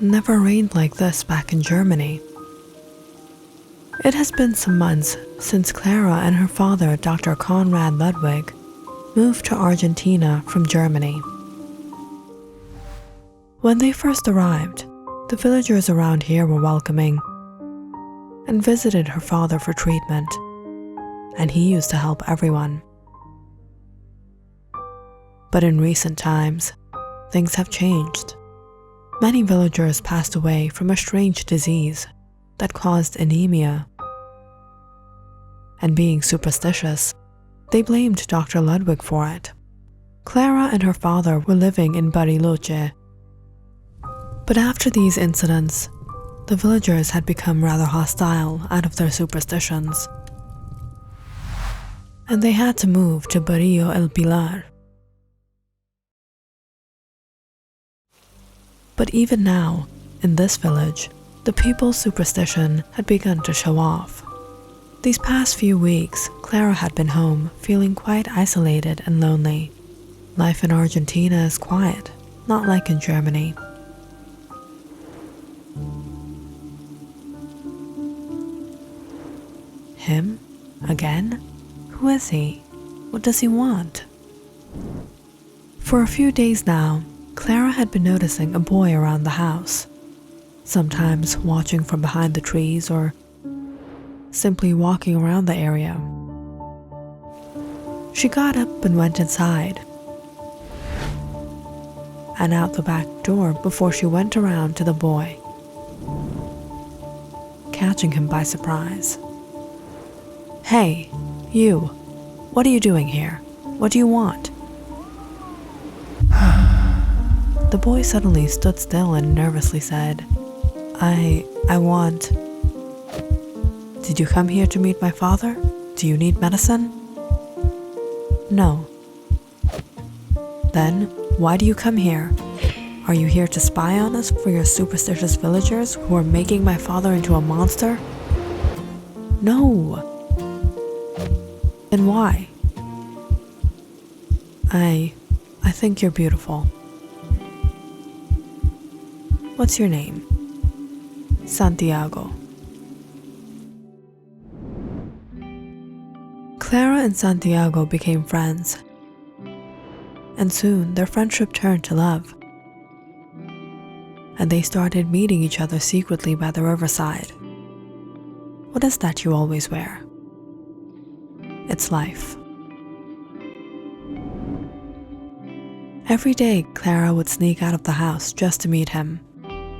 never rained like this back in Germany. It has been some months since Clara and her father, Dr. Konrad Ludwig, moved to Argentina from Germany. When they first arrived, the villagers around here were welcoming and visited her father for treatment, and he used to help everyone. But in recent times, things have changed. Many villagers passed away from a strange disease that caused anemia. And being superstitious, they blamed Dr. Ludwig for it. Clara and her father were living in Bariloche. But after these incidents, the villagers had become rather hostile out of their superstitions, and they had to move to Barrio El Pilar. But even now, in this village, the people's superstition had begun to show off. These past few weeks, Clara had been home, feeling quite isolated and lonely. Life in Argentina is quiet, not like in Germany. Him? Again? Who is he? What does he want? For a few days now, Clara had been noticing a boy around the house, sometimes watching from behind the trees or simply walking around the area. She got up and went inside and out the back door before she went around to the boy, catching him by surprise. "Hey, you, what are you doing here? What do you want?" The boy suddenly stood still and nervously said, I want... "Did you come here to meet my father? Do you need medicine?" "No." "Then, why do you come here? Are you here to spy on us for your superstitious villagers who are making my father into a monster?" "No." "Then why?" I think you're beautiful." "What's your name?" "Santiago." Clara and Santiago became friends, and soon their friendship turned to love, and they started meeting each other secretly by the riverside. What is that you always wear? It's life. Every day, Clara would sneak out of the house just to meet him,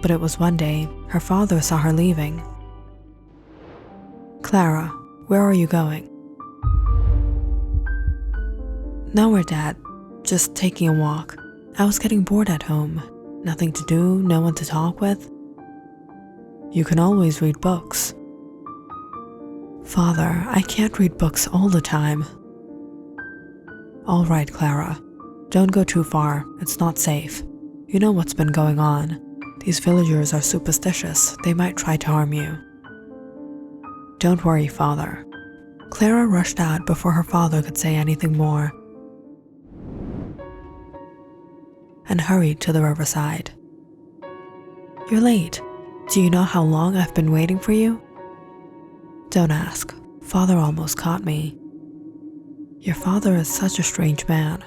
but it was one day her father saw her leaving. "Clara, where are you going?" "Nowhere, Dad. Just taking a walk. I was getting bored at home. Nothing to do, no one to talk with." "You can always read books." "Father, I can't read books all the time." "All right, Clara. Don't go too far. It's not safe. You know what's been going on. These villagers are superstitious. They might try to harm you." "Don't worry, Father." Clara rushed out before her father could say anything more, and hurried to the riverside. "You're late. Do you know how long I've been waiting for you?" "Don't ask. Father almost caught me." "Your father is such a strange man."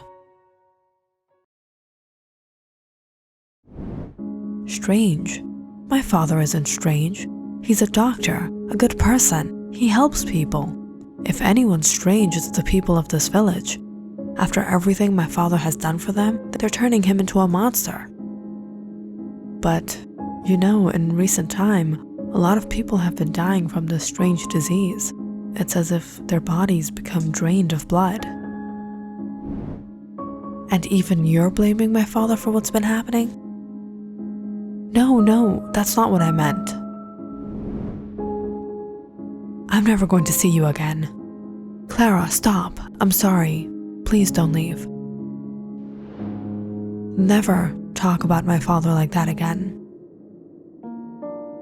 "Strange? My father isn't strange. He's a doctor, a good person. He helps people. If anyone's strange, it's the people of this village. After everything my father has done for them, they're turning him into a monster." "But, you know, in recent time, a lot of people have been dying from this strange disease. It's as if their bodies become drained of blood." "And even you're blaming my father for what's been happening?" No, that's not what I meant. I'm never going to see you again." "Clara, stop. I'm sorry. Please don't leave." "Never talk about my father like that again."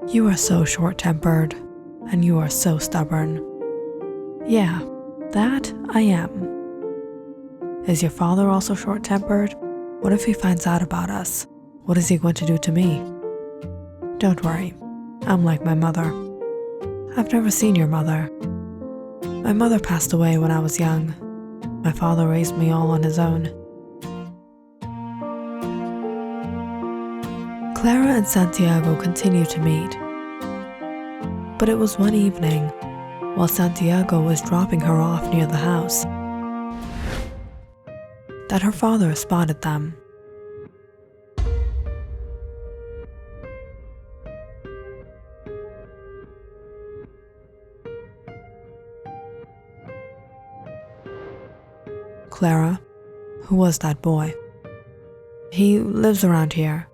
"You are so short-tempered, and you are so stubborn." "Yeah, that I am." "Is your father also short-tempered? What if he finds out about us? What is he going to do to me?" Don't worry, I'm like my mother. I've never seen your mother. My mother passed away when I was young. My father raised me all on his own. Clara and Santiago continued to meet. But it was one evening, while Santiago was dropping her off near the house, that her father spotted them. Clara, who was that boy? He lives around here.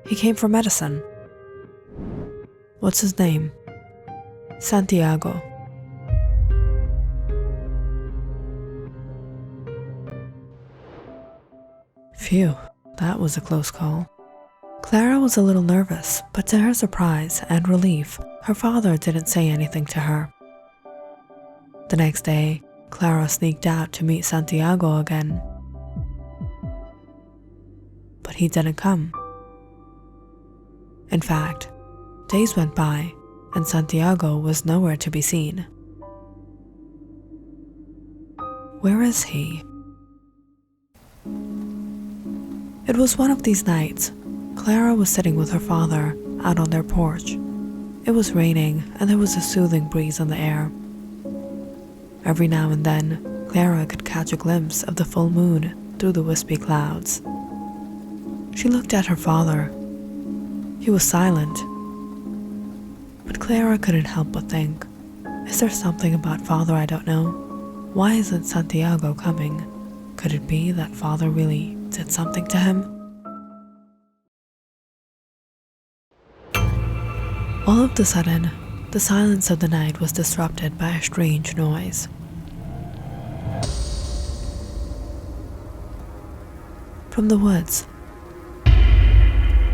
He came for medicine. What's his name? Santiago. Phew, that was a close call. Clara was a little nervous, but to her surprise and relief, her father didn't say anything to her. The next day, Clara sneaked out to meet Santiago again. But he didn't come. In fact, days went by and Santiago was nowhere to be seen. Where is he? It was one of these nights. Clara was sitting with her father out on their porch. It was raining and there was a soothing breeze in the air. Every now and then, Clara could catch a glimpse of the full moon through the wispy clouds. She looked at her father. He was silent. But Clara couldn't help but think, is there something about father I don't know? Why isn't Santiago coming? Could it be that father really did something to him? All of a sudden, the silence of the night was disrupted by a strange noise. From the woods,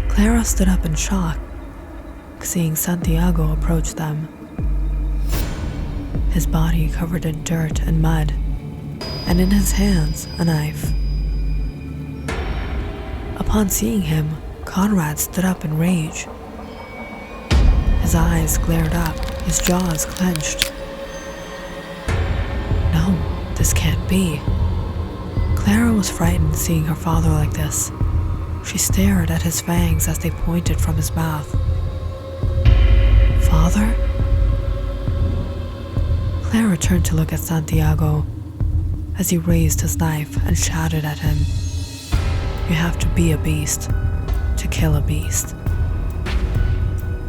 Clara stood up in shock, seeing Santiago approach them. His body covered in dirt and mud, and in his hands a knife. Upon seeing him, Conrad stood up in rage. His eyes glared up, his jaws clenched. No, this can't be. Clara was frightened seeing her father like this. She stared at his fangs as they pointed from his mouth. Father? Clara turned to look at Santiago as he raised his knife and shouted at him. You have to be a beast to kill a beast.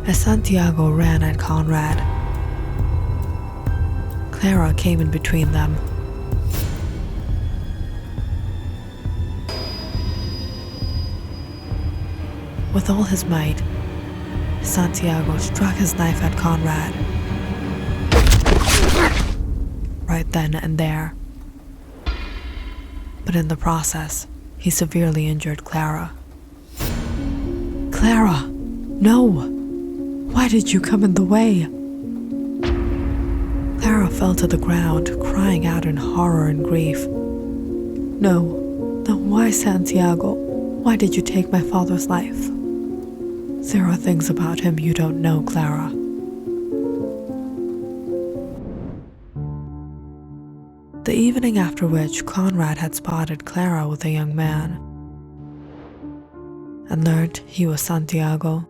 As Santiago ran at Conrad, Clara came in between them. With all his might, Santiago struck his knife at Conrad. Right then and there. But in the process, he severely injured Clara. Clara! No! Why did you come in the way? Clara fell to the ground, crying out in horror and grief. No, why, Santiago? Why did you take my father's life? There are things about him you don't know, Clara. The evening after which Conrad had spotted Clara with a young man and learned he was Santiago,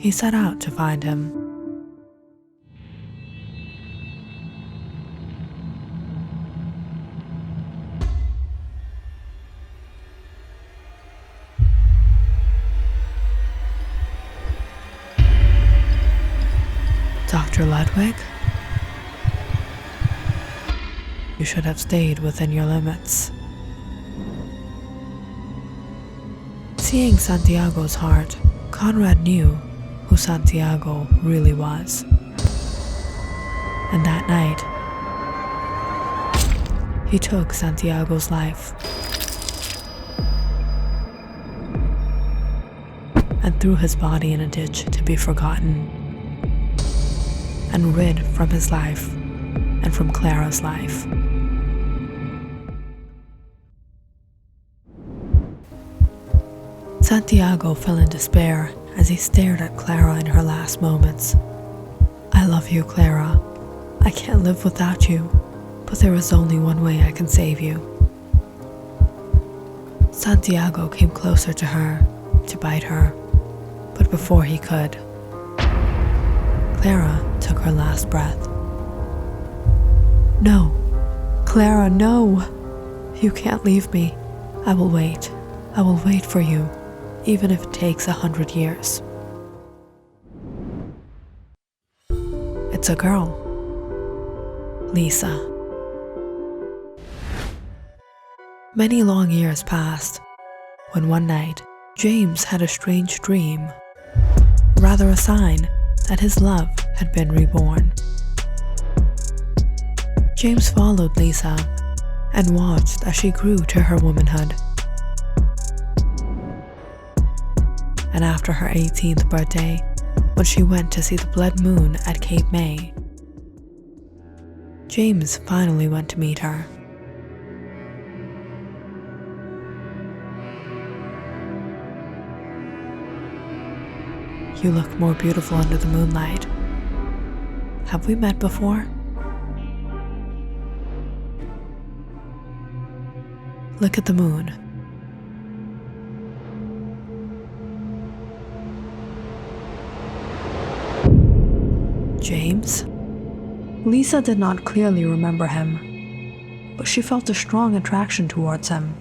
he set out to find him. Dr. Ludwig? You should have stayed within your limits. Seeing Santiago's heart, Conrad knew who Santiago really was. And that night, he took Santiago's life and threw his body in a ditch to be forgotten and rid from his life and from Clara's life. Santiago fell in despair as he stared at Clara in her last moments. "I love you, Clara. I can't live without you, but there is only one way I can save you." Santiago came closer to her to bite her, but before he could, Clara took her last breath. "No, Clara, no! You can't leave me. I will wait. I will wait for you, even if it takes 100 years. It's a girl. Lisa. Many long years passed, when one night, James had a strange dream, rather a sign that his love had been reborn. James followed Lisa and watched as she grew to her womanhood. And after her 18th birthday, when she went to see the blood moon at Cape May, James finally went to meet her. "You look more beautiful under the moonlight. Have we met before?" "Look at the moon." James? Lisa did not clearly remember him, but she felt a strong attraction towards him.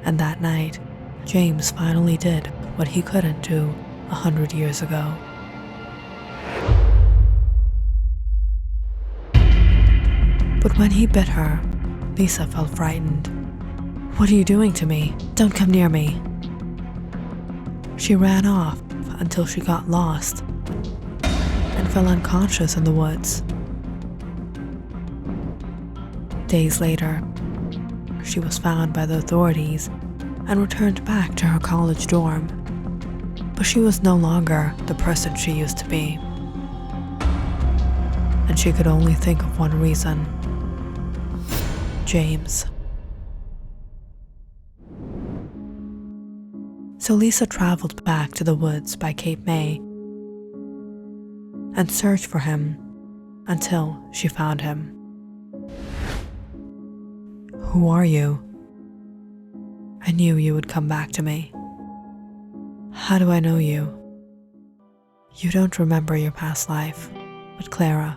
And that night, James finally did what he couldn't do 100 years ago. But when he bit her, Lisa felt frightened. "What are you doing to me? Don't come near me." She ran off until she got lost and fell unconscious in the woods. Days later, she was found by the authorities and returned back to her college dorm. But she was no longer the person she used to be. And she could only think of one reason: James. So Lisa traveled back to the woods by Cape May and searched for him until she found him. "Who are you? I knew you would come back to me. How do I know you? You don't remember your past life, but Clara,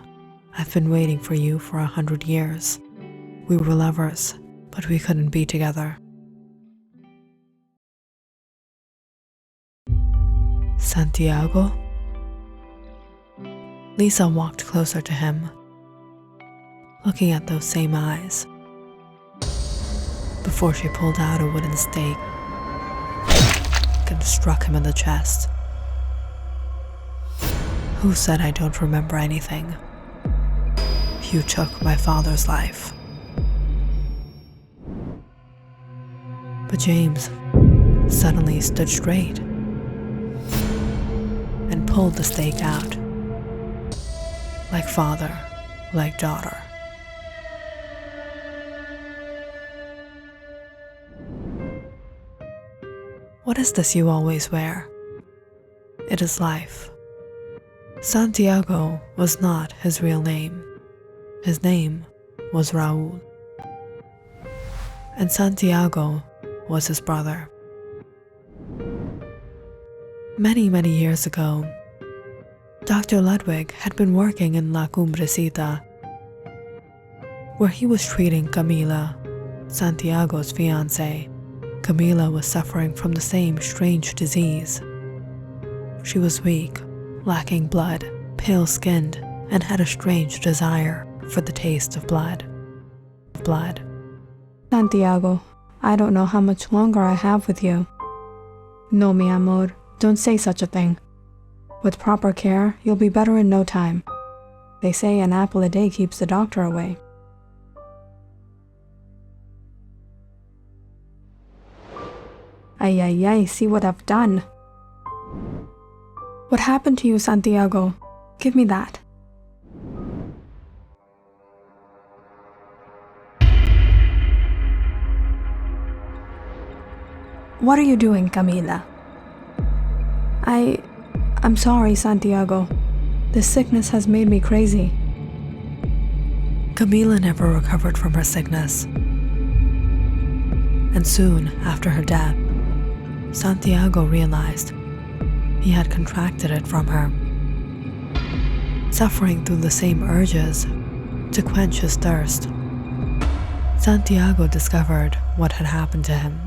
I've been waiting for you for 100 years. We were lovers, but we couldn't be together." "Santiago?" Lisa walked closer to him, looking at those same eyes, before she pulled out a wooden stake and struck him in the chest. "Who said I don't remember anything? You took my father's life." But James suddenly stood straight and pulled the stake out, like father, like daughter. "What is this you always wear?" "It is life." Santiago was not his real name. His name was Raul. And Santiago was his brother. Many, many years ago, Dr. Ludwig had been working in La Cumbrecita, where he was treating Camila, Santiago's fiancée. Camila was suffering from the same strange disease. She was weak, lacking blood, pale-skinned, and had a strange desire for the taste of blood. Santiago, I don't know how much longer I have with you. No, mi amor, don't say such a thing. With proper care, you'll be better in no time. They say an apple a day keeps the doctor away. Ay, ay, ay, see what I've done. What happened to you, Santiago? Give me that. What are you doing, Camila? I'm sorry, Santiago. This sickness has made me crazy. Camila never recovered from her sickness. And soon after her death, Santiago realized he had contracted it from her, suffering through the same urges to quench his thirst. Santiago discovered what had happened to him.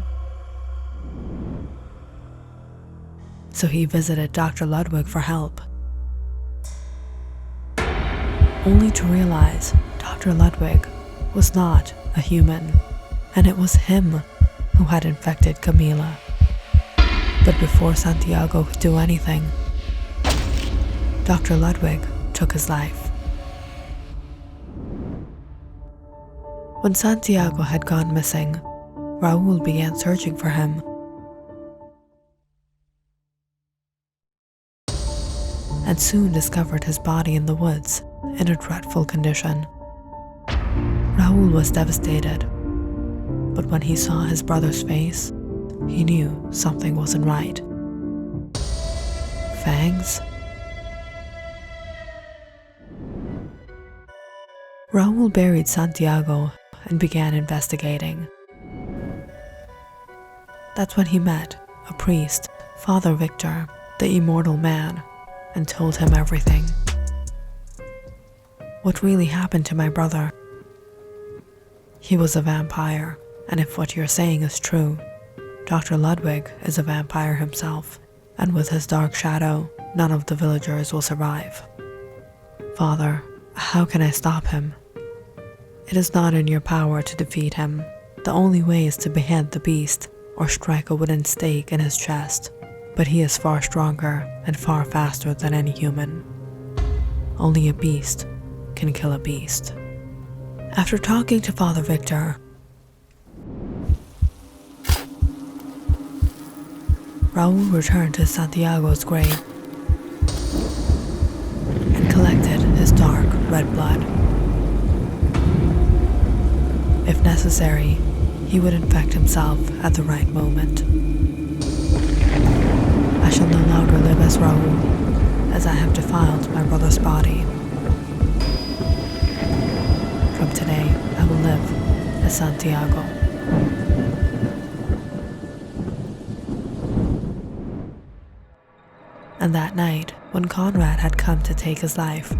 So he visited Dr. Ludwig for help, only to realize Dr. Ludwig was not a human, and it was him who had infected Camila. But before Santiago could do anything, Dr. Ludwig took his life. When Santiago had gone missing, Raúl began searching for him. And soon discovered his body in the woods in a dreadful condition. Raúl was devastated, but when he saw his brother's face, he knew something wasn't right. Fangs? Raúl buried Santiago and began investigating. That's when he met a priest, Father Victor, the immortal man, and told him everything. What really happened to my brother? He was a vampire, and if what you're saying is true, Dr. Ludwig is a vampire himself, and with his dark shadow, none of the villagers will survive. Father, how can I stop him? It is not in your power to defeat him. The only way is to behead the beast or strike a wooden stake in his chest. But he is far stronger and far faster than any human. Only a beast can kill a beast. After talking to Father Victor, Raúl returned to Santiago's grave and collected his dark red blood. If necessary, he would infect himself at the right moment. I shall no longer live as Raúl, as I have defiled my brother's body. From today, I will live as Santiago. And that night, when Conrad had come to take his life,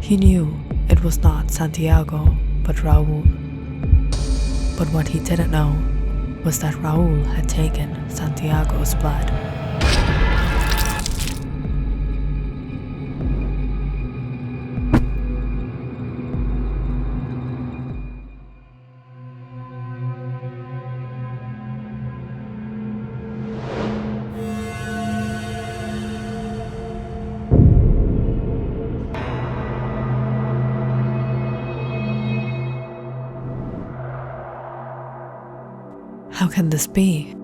he knew it was not Santiago, but Raúl. But what he didn't know was that Raúl had taken Santiago's blood. How can this be?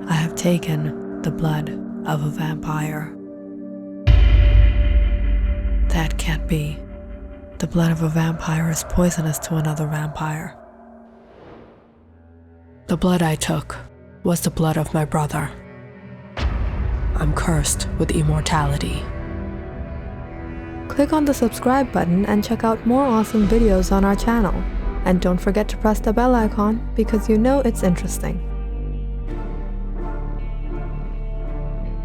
I have taken the blood of a vampire. That can't be. The blood of a vampire is poisonous to another vampire. The blood I took was the blood of my brother. I'm cursed with immortality. Click on the subscribe button and check out more awesome videos on our channel. And don't forget to press the bell icon because you know it's interesting.